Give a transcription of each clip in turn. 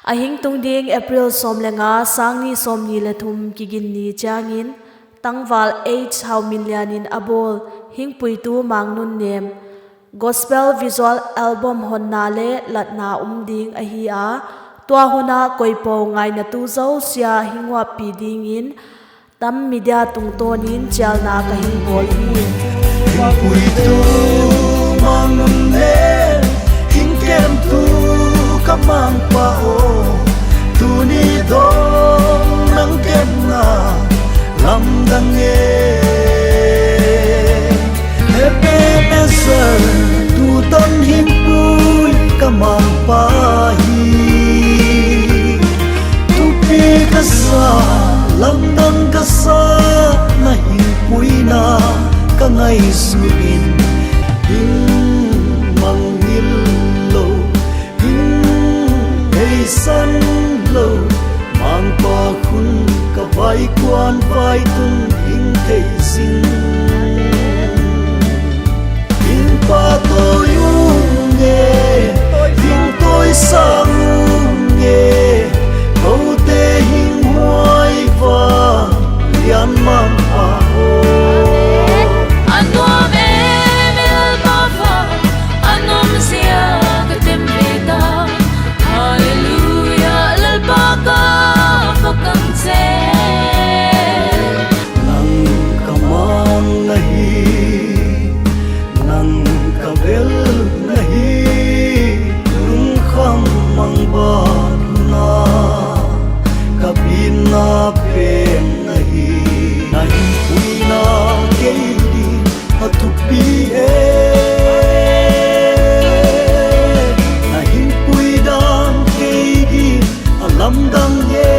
ahing tung ding April som lenga sangni somni lethum kigin ni changin tangwal h how millianin abol hingpui tu mangnun nem gospel visual album honnale latna umding ahi a tua huna koipo ngai na tu zo sia hingwa pidingin tam media tungtonin chalna kahi bol hi hingpui tu mangnun nem hingkem tu kamang pa o tuni dong nang kem na lamdang e Ebenezer tu ton hingpui kamang pa hi tu pi kasa lamdang kasa na hingpui na kangai suin mangil lo san lo mang pa khun ka vai quan vai tung hing thei sin hing pa to yung nge hing tôi sang nge câu te hing hoai va lian mang pa ho anom emel bava anom sia katem veda hallelujah lalbaka fakang se nang kamang nahi nang kabel nahi lung kham mang ba na kabina pen nahi nahi puina keidi atupi e nahi puidan keidi alam dang ye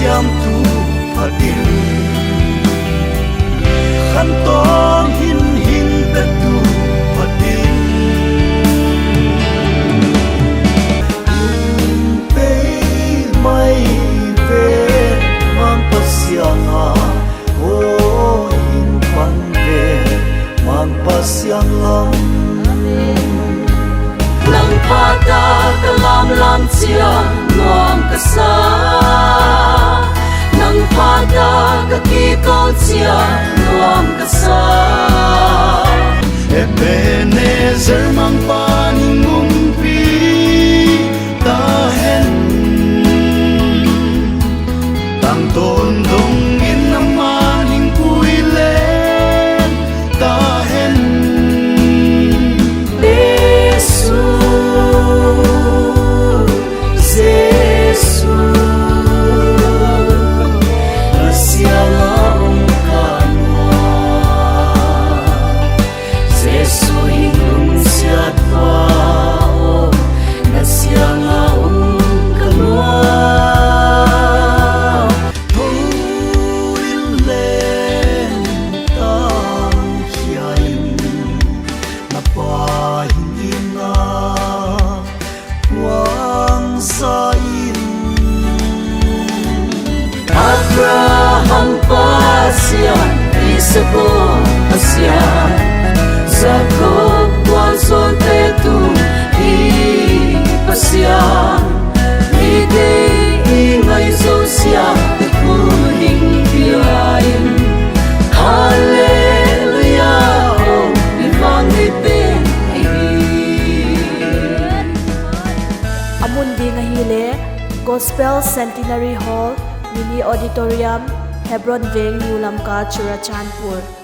siam tu padil khanton hin hin pe tu padil pe mai ve mang pasianga o hin pan ve mang pasiang nang pada kalam lam cia nuam kasa nang pada kaki kau cia nuam kasa Ebenezer mang paning ngumpi tahen tang ton dong in naman hingpui len tahen Abraham pasian Isakon pasian Jacob kuanson tetu I pasian Ide ingay sosya kuning biyain Hallelujah oh ibang ipin amundi ngahile Gospel Centenary Hall Mini Auditorium Hebron Veng New Lamka Churachandpur